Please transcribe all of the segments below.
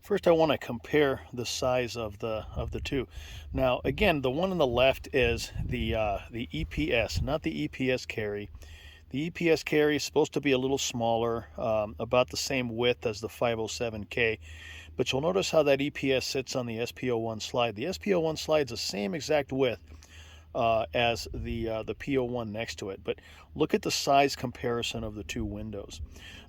First, I want to compare the size of the two. Now, again, the one on the left is the EPS, not the EPS carry. The EPS carry is supposed to be a little smaller, about the same width as the 507K. But you'll notice how that EPS sits on the SP01 slide. The SP01 slide is the same exact width as the P01 next to it. But look at the size comparison of the two windows.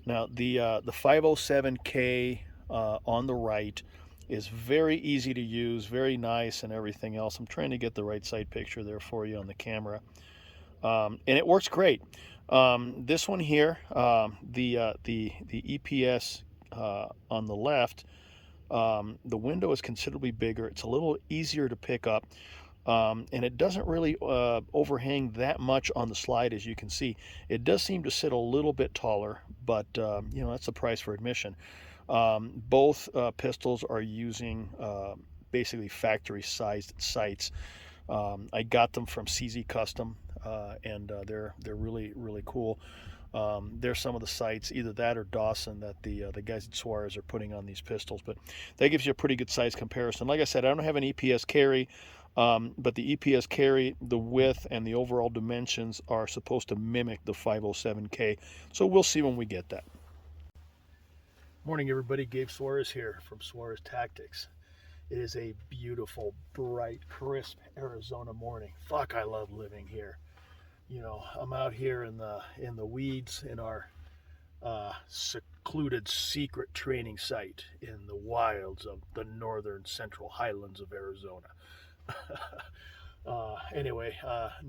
Now, the 507K on the right is very easy to use, very nice, and everything else. I'm trying to get the right side picture there for you on the camera, and it works great. This one here, the EPS on the left, the window is considerably bigger. It's a little easier to pick up. And it doesn't really overhang that much on the slide, as you can see. It does seem to sit a little bit taller, but that's the price for admission. Both pistols are using basically factory-sized sights. I got them from CZ Custom, and they're really cool. There's some of the sights, either that or Dawson, that the guys at Suarez are putting on these pistols, but that gives you a pretty good size comparison. Like I said, I don't have an EPS carry, but the EPS carry, the width and the overall dimensions are supposed to mimic the 507K, so we'll see when we get that. Morning, everybody. Gabe Suarez here from Suarez Tactics. It is a beautiful, bright, crisp Arizona morning. Fuck, I love living here. I'm out here in the weeds in our secluded secret training site in the wilds of the northern central highlands of Arizona. Anyway,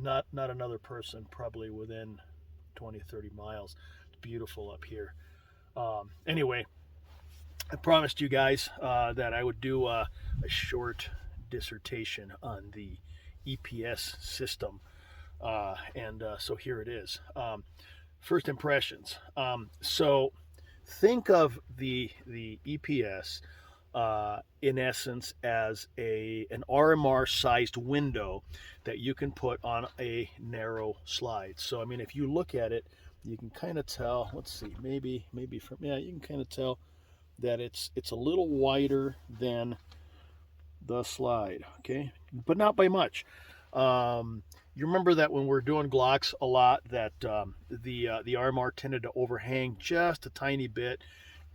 not another person probably within 20-30 miles. It's beautiful up here. Anyway, I promised you guys that I would do a short dissertation on the EPS system, and so here it is. First impressions. So think of the EPS in essence as an RMR sized window that you can put on a narrow slide. So I mean, if you look at it, you can kind of tell. Let's see, maybe from, yeah, you can kind of tell that it's a little wider than the slide, okay, but not by much. You remember that when we're doing Glocks a lot, that the RMR tended to overhang just a tiny bit,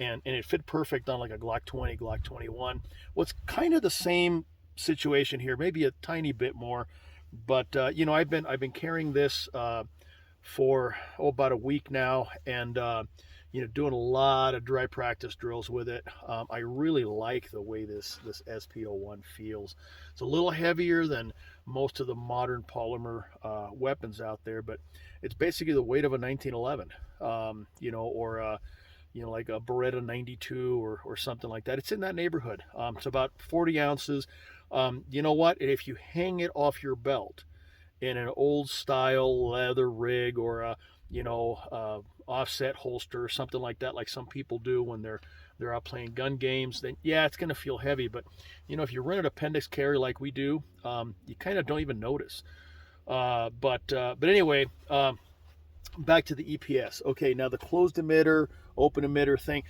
and it fit perfect on like a Glock 20, Glock 21. Well, it's kind of the same situation here, maybe a tiny bit more, but I've been carrying this for about a week now, and doing a lot of dry practice drills with it. I really like the way this SP01 feels. It's a little heavier than most of the modern polymer weapons out there, but it's basically the weight of a 1911, or like a Beretta 92 or something like that. It's in that neighborhood. It's about 40 ounces. You know what? If you hang it off your belt in an old style leather rig or a offset holster or something like that, like some people do when they're out playing gun games, then yeah, it's going to feel heavy. But if you run an appendix carry like we do, you kind of don't even notice. But anyway, back to the EPS. Okay, now the closed emitter, open emitter thing,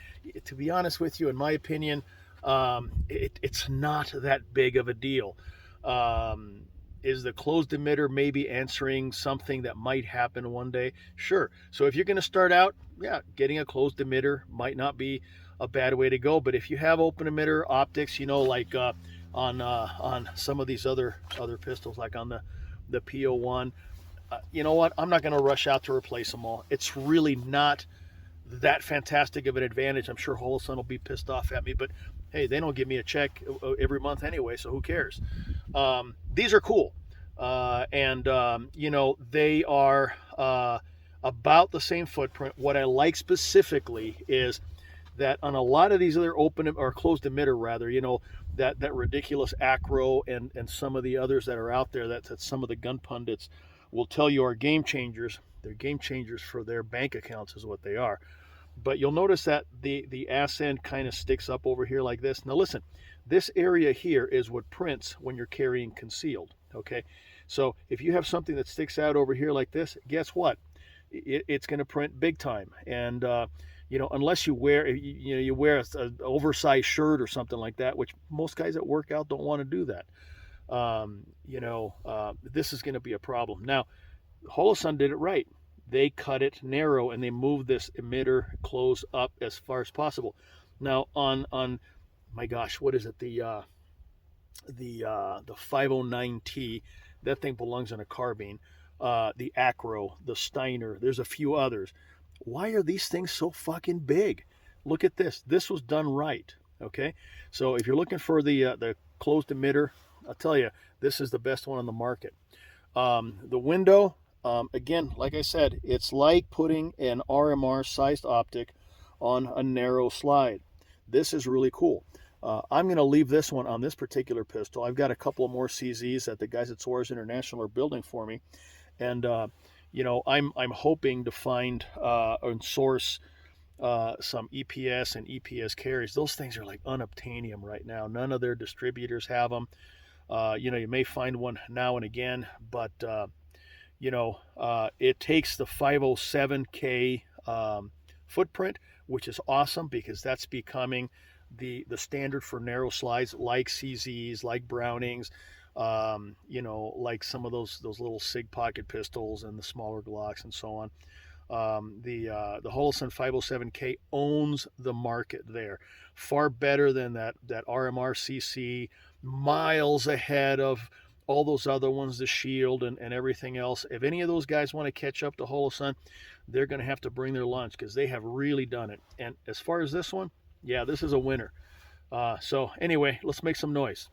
to be honest with you, in my opinion, it's not that big of a deal. Is the closed emitter maybe answering something that might happen one day? Sure. So if you're going to start out, yeah, getting a closed emitter might not be a bad way to go. But if you have open emitter optics, like on some of these other pistols, like on the P01, you know what? I'm not going to rush out to replace them all. It's really not that fantastic of an advantage. I'm sure Holosun will be pissed off at me, but hey, they don't give me a check every month anyway, so who cares? These are cool, and they are about the same footprint. What I like specifically is that on a lot of these other open or closed emitter, rather, that ridiculous Acro and some of the others that are out there that some of the gun pundits will tell you are game changers. They're game changers for their bank accounts is what they are. But you'll notice that the ass end kind of sticks up over here like this. Now listen, this area here is what prints when you're carrying concealed, okay? So if you have something that sticks out over here like this, guess what? It's going to print big time. And unless you wear, you wear an oversized shirt or something like that, which most guys that work out don't want to do that. This is going to be a problem. Now, Holosun did it right. They cut it narrow and they moved this emitter close up as far as possible. Now on my gosh, what is it? The 509T, that thing belongs on a carbine. The Acro, the Steiner, there's a few others. Why are these things so fucking big? Look at this. This was done right. Okay, so if you're looking for the closed emitter, I'll tell you, this is the best one on the market. The window, again, like I said, it's like putting an RMR sized optic on a narrow slide. This is really cool. I'm going to leave this one on this particular pistol. I've got a couple of more CZs that the guys at Soares International are building for me, and I'm hoping to find and source some EPS and EPS carries. Those things are like unobtainium right now. None of their distributors have them. You may find one now and again, but it takes the 507K footprint, which is awesome because that's becoming the standard for narrow slides like CZs, like Brownings, like some of those little SIG pocket pistols and the smaller Glocks and so on. The Holosun 507K owns the market there, far better than that RMR CC, miles ahead of all those other ones, the Shield and everything else. If any of those guys want to catch up to Holosun, they're going to have to bring their lunch because they have really done it. And as far as this one, yeah, this is a winner. So anyway, let's make some noise.